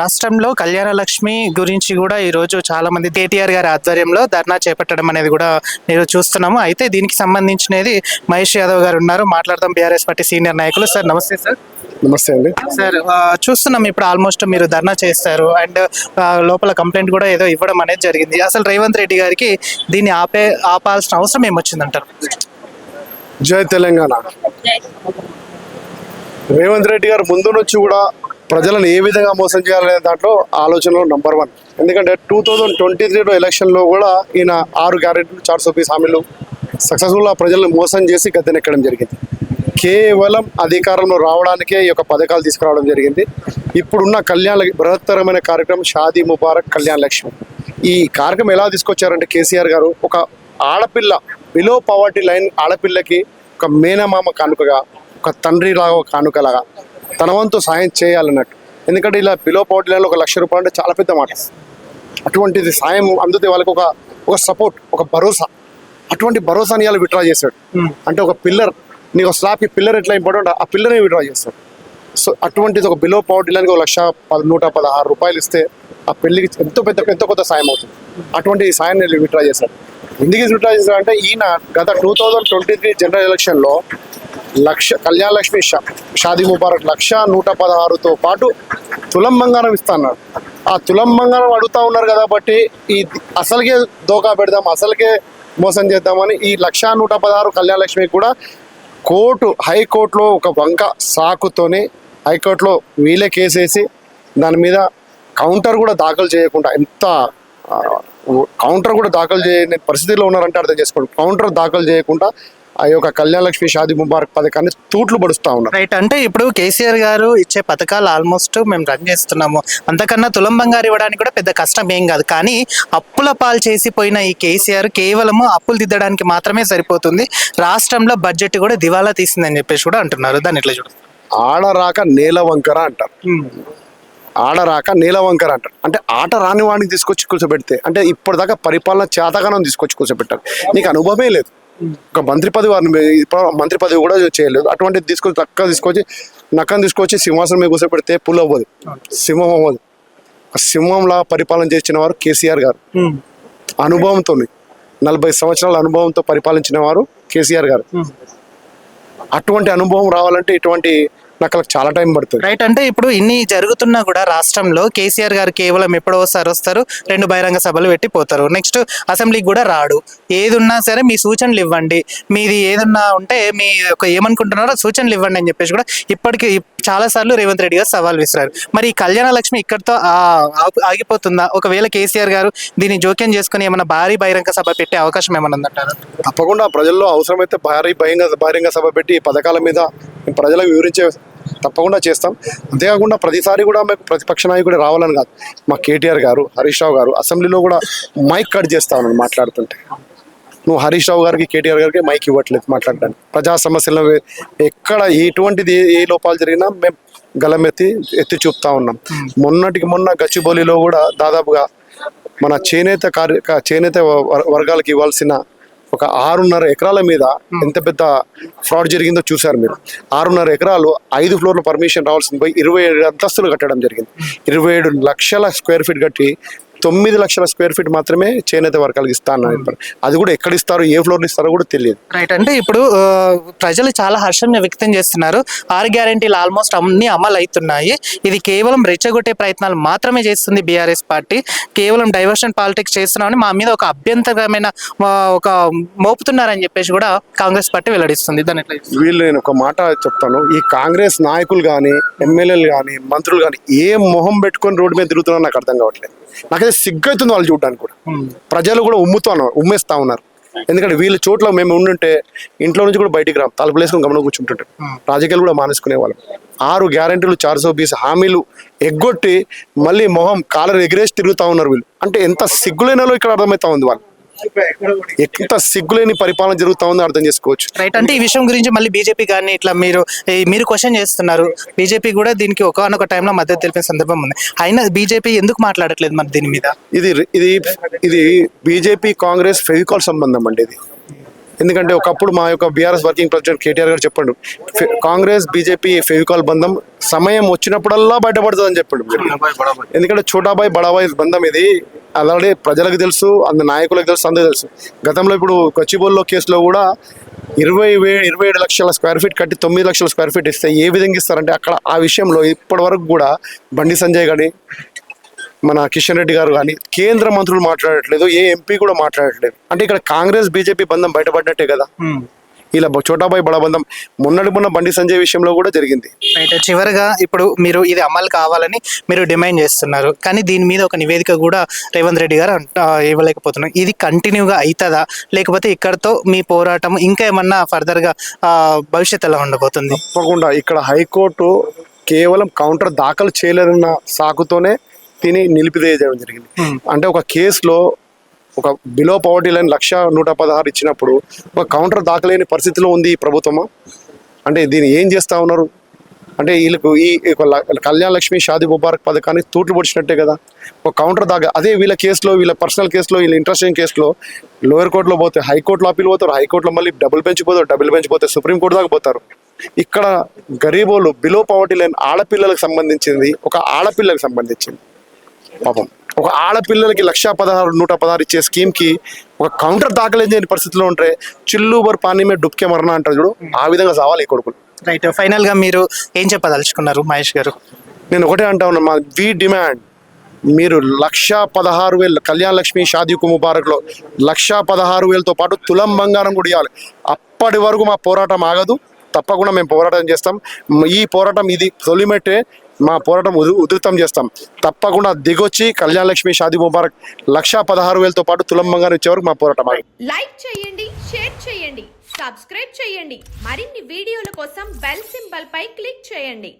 రాష్ట్రంలో కళ్యాణ లక్ష్మి గురించి కూడా ఈరోజు చాలా మంది కేటీఆర్ గారి ఆధ్వర్యంలో ధర్నా చేపట్టడం అనేది కూడా మీరు చూస్తున్నాము. అయితే దీనికి సంబంధించినది మహేష్ యాదవ్ గారు ఉన్నారు, మాట్లాడదాం. బీఆర్ఎస్ పార్టీ సీనియర్ నాయకులు. సార్ నమస్తే. సార్ నమస్తే అండి. సార్ చూస్తున్నాం ఇప్పుడు ఆల్మోస్ట్ మీరు ధర్నా చేస్తారు అండ్ లోపల కంప్లైంట్ కూడా ఏదో ఇవ్వడం అనేది జరిగింది. అసలు రేవంత్ రెడ్డి గారికి దీన్ని ఆపాల్సిన అవసరం ఏమొచ్చిందంటారు? జై తెలంగాణ. రేవంత్ రెడ్డి గారు ముందు నుంచి కూడా ప్రజలను ఏ విధంగా మోసం చేయాలనే దాంట్లో ఆలోచనలో నంబర్ 1. ఎందుకంటే 2023 ఎలక్షన్లో కూడా ఈయన 6 గ్యారెంటీలు 400 పీస్ హామీలు సక్సెస్ఫుల్గా ప్రజలను మోసం చేసి గద్దెనెక్కడం జరిగింది. కేవలం అధికారంలో రావడానికే ఈ యొక్క పథకాలు తీసుకురావడం జరిగింది. ఇప్పుడున్న బృహత్తరమైన కార్యక్రమం షాదీ ముబారక్ కళ్యాణ లక్ష్మి. ఈ కార్యక్రమం ఎలా తీసుకొచ్చారంటే కేసీఆర్ గారు ఒక ఆడపిల్ల బిలో పవర్టీ లైన్ ఆడపిల్లకి ఒక మేనమామ కానుకగా, ఒక తండ్రి లాగా, ఒక కానుకలాగా తన వంతు సాయం చేయాలన్నట్టు. ఎందుకంటే ఇలా బిలో పవర్టీ లైన్లో 1,00,000 రూపాయలు అంటే చాలా పెద్ద మాట. అటువంటిది సాయం అందుతే వాళ్ళకి ఒక సపోర్ట్, ఒక భరోసా. అటువంటి భరోసాని ఇవాళ విత్డ్రా చేశాడు. అంటే ఒక పిల్లర్, నీకు స్లాబ్కి పిల్లర్ ఎట్లా ఇంపార్టెంట్, ఆ పిల్లర్ని విత్డ్రా చేస్తాడు. సో అటువంటిది ఒక బిలో పవర్టీ లైన్కి 1,116 రూపాయలు ఇస్తే ఆ పెళ్లికి ఎంతో కొత్త సాయం అవుతుంది. అటువంటి సాయాన్ని విత్డ్రా చేశాడు. ఎందుకు విత్డ్రా చేశాడంటే ఈయన గత 2023 జనరల్ ఎలక్షన్లో కళ్యాణ లక్ష్మి షాదీ ముబారక్ 1,116తో పాటు తులం బంగారం ఇస్తాన్నారు. ఆ తులం బంగారం అడుగుతా ఉన్నారు కాబట్టి ఈ అసలుకే దోకా పెడదాం, అసలుకే మోసం చేద్దామని ఈ 1,116 కళ్యాణ లక్ష్మికి కూడా హైకోర్టులో ఒక వంక సాకుతోని హైకోర్టులో వీళ్ళే కేసేసి దాని మీద కౌంటర్ కూడా దాఖలు చేయకుండా, కౌంటర్ కూడా దాఖలు చేయని పరిస్థితిలో ఉన్నారంటే అర్థం చేసుకోండి. కౌంటర్ దాఖలు చేయకుండా ఆ యొక్క కళ్యాణ లక్ష్మి షాదీ ముబారక్ పథకాన్ని తూట్లు పడుస్తూ ఉన్నారు. రైట్. అంటే ఇప్పుడు కేసీఆర్ గారు ఇచ్చే పథకాలు ఆల్మోస్ట్ మేము రన్ చేస్తున్నాము, అంతకన్నా తులం బంగారు ఇవ్వడానికి కూడా పెద్ద కష్టం ఏం కాదు. కానీ అప్పుల పాలు చేసిపోయిన ఈ కేసీఆర్ కేవలము అప్పులు దిద్దడానికి మాత్రమే సరిపోతుంది, రాష్ట్రంలో బడ్జెట్ కూడా దివాలా తీసిందని చెప్పేసి కూడా అంటున్నారు. దాన్ని ఎట్లా చూడండి. ఆడరాక నేల వంకర అంటారు. ఆడరాక నేల వంకర అంటారు. అంటే ఆట రాని వాడిని తీసుకొచ్చి కూర్చోబెడితే, అంటే ఇప్పటిదాకా పరిపాలన చేతగానం తీసుకొచ్చి కూర్చోబెట్టారు. నీకు అనుభవమే లేదు. ఒక మంత్రి పదవి కూడా చేయలేదు. అటువంటిది తీసుకొచ్చి నక్కను తీసుకొచ్చి సింహాసనం మీద కూర్చోబెడితే పుల్ అవ్వదు, సింహం అవ్వదు. సింహంలా పరిపాలన చేసిన వారు కేసీఆర్ గారు. అనుభవంతో 40 సంవత్సరాల అనుభవంతో పరిపాలించిన వారు కేసీఆర్ గారు. అటువంటి అనుభవం రావాలంటే ఇటువంటి నక్కలకు చాలా టైం పడుతుంది. రైట్. అంటే ఇప్పుడు ఇన్ని జరుగుతున్నా కూడా రాష్ట్రంలో కేసీఆర్ గారు కేవలం ఎప్పుడో ఒకసారి వస్తారు, 2 బహిరంగ సభలు పెట్టి పోతారు, నెక్స్ట్ అసెంబ్లీకి కూడా రాడు. ఏది ఉన్నా సరే మీ సూచనలు ఇవ్వండి, మీది ఏదన్నా ఉంటే మీ ఏమనుకుంటున్నారో సూచనలు ఇవ్వండి అని చెప్పేసి కూడా ఇప్పటికీ చాలా సార్లు రేవంత్ రెడ్డి గారు సవాల్ విసిరారు. మరి ఈ కళ్యాణ లక్ష్మి ఇక్కడితో ఆగిపోతుందా? ఒకవేళ కేసీఆర్ గారు దీన్ని జోక్యం చేసుకుని ఏమైనా భారీ బహిరంగ సభ పెట్టే అవకాశం ఏమైనా ఉందంటారు? తప్పకుండా ప్రజల్లో అవసరమైతే బహిరంగ సభ పెట్టి ఈ పథకాల మీద ప్రజలకు వివరించే తప్పకుండా చేస్తాం. అంతేకాకుండా ప్రతిసారి కూడా మేము ప్రతిపక్ష నాయకుడు రావాలని కాదు, మా కేటీఆర్ గారు, హరీష్ రావు గారు అసెంబ్లీలో కూడా మైక్ కట్ చేస్తా ఉన్నాను మాట్లాడుతుంటే. నువ్వు హరీష్ రావు గారికి, కేటీఆర్ గారికి మైక్ ఇవ్వట్లేదు మాట్లాడడానికి. ప్రజా సమస్యలను ఎక్కడ ఎటువంటిది ఏ లోపాలు జరిగినా మేము ఎత్తి చూపుతా ఉన్నాం. మొన్న గచ్చిబౌలిలో కూడా దాదాపుగా మన చేనేత వర్గాలకు ఇవ్వాల్సిన ఒక 6.5 ఎకరాల మీద ఎంత పెద్ద ఫ్రాడ్ జరిగిందో చూశారు మీరు. 6.5 ఎకరాలు 5 ఫ్లోర్ల పర్మిషన్ రావాల్సింది పోయి 27 అంతస్తులు కట్టడం జరిగింది. 27 లక్షల స్క్వేర్ ఫీట్ కట్టి 9 లక్షల స్క్వేర్ ఫీట్ మాత్రమే చేనేత వర్గాలకు ఇస్తాను. అది కూడా ఎక్కడ ఇస్తారో, ఏ ఫ్లోర్లు ఇస్తారో కూడా తెలియదు. రైట్. అంటే ఇప్పుడు ప్రజలు చాలా హర్షం వ్యక్తం చేస్తున్నారు. 6 గ్యారెంటీలు ఆల్మోస్ట్ అన్ని అమలు అవుతున్నాయి. ఇది కేవలం రెచ్చగొట్టే ప్రయత్నాలు మాత్రమే చేస్తుంది బీఆర్ఎస్ పార్టీ, కేవలం డైవర్షన్ పాలిటిక్స్ చేస్తున్నామని మా మీద ఒక అభ్యంతరమైన ఒక మోపుతున్నారని చెప్పేసి కూడా కాంగ్రెస్ పార్టీ వెల్లడిస్తుంది. దాని వీళ్ళు నేను ఒక మాట చెప్తాను, ఈ కాంగ్రెస్ నాయకులు కానీ, ఎమ్మెల్యేలు కానీ, మంత్రులు కానీ ఏ మొహం పెట్టుకొని రోడ్డు మీద తిరుగుతున్నారో నాకు అర్థం కావట్లేదు. నాకైతే సిగ్గు అవుతుంది వాళ్ళు చూడడానికి కూడా. ప్రజలు కూడా ఉమ్మేస్తా ఉన్నారు. ఎందుకంటే వీళ్ళ చోట్ల మేము ఉండుంటే ఇంట్లో నుంచి కూడా బయటికి రాం, తలుపులు వేసుకుని గమనం కూర్చుంటుంటాం. రాజకీయాలు కూడా మానేసుకునే వాళ్ళం. 6 గ్యారెంటీలు 420 హామీలు ఎగ్గొట్టి మళ్ళీ మొహం కాలర్ ఎగిరేసి తిరుగుతా ఉన్నారు వీళ్ళు. అంటే ఎంత సిగ్గులేనో ఇక్కడ అర్థమవుతా ఉంది. వాళ్ళు ఎంత సిగ్గులేని పరిపాలన జరుగుతా ఉందో అర్థం చేసుకోవచ్చు. రైట్. అంటే ఈ విషయం గురించి మళ్ళీ బీజేపీ కానీ ఇట్లా మీరు క్వశ్చన్ చేస్తున్నారు. బీజేపీ కూడా దీనికి ఒకనొక టైంలో మద్దతు తెలిపిన సందర్భం ఉంది. అయినా బీజేపీ ఎందుకు మాట్లాడట్లేదు మరి దీని మీద? ఇది బీజేపీ కాంగ్రెస్ ఫెవికాల్ సంబంధం అండి. ఎందుకంటే ఒకప్పుడు మా యొక్క బీఆర్ఎస్ వర్కింగ్ ప్రెసిడెంట్ కేటీఆర్ గారు చెప్పాడు, కాంగ్రెస్ బీజేపీ ఫెవికాల్ బంధం సమయం వచ్చినప్పుడల్లా బయటపడుతుందని చెప్పాడు. ఎందుకంటే చోటాబాయ్ బడాబాయ్ బంధం ఇది ఆల్రెడీ ప్రజలకు తెలుసు, అంద నాయకులకు తెలుసు, అందరికీ తెలుసు. గతంలో ఇప్పుడు గచ్చిబౌలిలో కేసులో కూడా 27 లక్షల స్క్వేర్ ఫీట్ కట్టి 9 లక్షల స్క్వేర్ ఫీట్ ఇస్తే ఏ విధంగా ఇస్తారంటే అక్కడ ఆ విషయంలో ఇప్పటి వరకు కూడా బండి సంజయ్ కానీ మన కిషన్ రెడ్డి గారు కానీ కేంద్ర మంత్రులు మాట్లాడట్లేదు, ఏ ఎంపీ కూడా మాట్లాడట్లేదు. అంటే ఇక్కడ కాంగ్రెస్ బీజేపీ బంధం బయటపడ్డట్టే కదా. ఇలా చోటాబాయ్ బడా బంధం మొన్న బండి సంజయ్ విషయంలో కూడా జరిగింది. అయితే చివరిగా ఇప్పుడు మీరు ఇది అమలు కావాలని మీరు డిమాండ్ చేస్తున్నారు, కానీ దీని మీద ఒక నివేదిక కూడా రేవంత్ రెడ్డి గారు ఇవ్వలేకపోతున్నారు. ఇది కంటిన్యూగా అవుతుందా, లేకపోతే ఇక్కడతో మీ పోరాటం ఇంకా ఏమన్నా ఫర్దర్గా భవిష్యత్తు ఎలా ఉండబోతుంది? తప్పకుండా ఇక్కడ హైకోర్టు కేవలం కౌంటర్ దాఖలు చేయలేదన్న సాకుతోనే తిని నిలిపివేయడం జరిగింది. అంటే ఒక కేసులో ఒక బిలో పవర్టీ లైన్ 1,116 ఇచ్చినప్పుడు ఒక కౌంటర్ దాఖలేని పరిస్థితిలో ఉంది ఈ ప్రభుత్వమా? అంటే దీన్ని ఏం చేస్తూ ఉన్నారు అంటే వీళ్ళకు ఈ కళ్యాణ లక్ష్మి షాదీ ముబారక్ పథకాన్ని తూట్లు పొడిచినట్టే కదా. ఒక కౌంటర్ అదే వీళ్ళ కేసులో, వీళ్ళ పర్సనల్ కేసులో, వీళ్ళ ఇంట్రెస్టింగ్ కేసులో లోయర్ కోర్టులో పోతే హైకోర్టులో అప్పీల్ పోతారు, హైకోర్టులో మళ్ళీ డబుల్ బెంచ్ పోతే సుప్రీంకోర్టు దాకా పోతారు. ఇక్కడ గరీబోళ్ళు బిలో పవర్టీ లైన్ ఆడపిల్లలకు సంబంధించింది, ఒక ఆడపిల్లలకు సంబంధించింది పాపం ఒక ఆడపిల్లలకి 1,16,116 ఇచ్చే స్కీమ్కి ఒక కౌంటర్ దాఖలేం చేయని పరిస్థితిలో ఉంటే చిల్లుబర్ పానీ మీద డుబ్కే మరణ అంటారు చూడు, ఆ విధంగా సావాలి ఈ కొడుకులు. రైట్, ఫైనల్గా మీరు ఏం చెప్పదలుచుకున్నారు మహేష్ గారు? నేను ఒకటే అంటా ఉన్నా, మా వి డిమాండ్ మీరు 1,16,000 కళ్యాణ లక్ష్మి షాదీ ముబారక్లో 1,16,000తో పాటు తులం బంగారం కూడా ఇవ్వాలి. అప్పటి వరకు మా పోరాటం ఆగదు, తప్పకుండా మేము పోరాటం చేస్తాం. ఈ పోరాటం ఇది తొలిమెట్టే, మా పోరాటం ఉధృతం చేస్తాం. తప్పకుండా దిగొచ్చి కళ్యాణ లక్ష్మి షాదీ ముబారక్ 1,16,000తో పాటు తులం బంగారం ఇచ్చే వరకు మా పోరాటం ఆగదు. లైక్ చేయండి, షేర్ చేయండి, సబ్స్క్రైబ్ చేయండి. మరిన్ని వీడియోల కోసం బెల్ సింబల్ పై క్లిక్ చేయండి.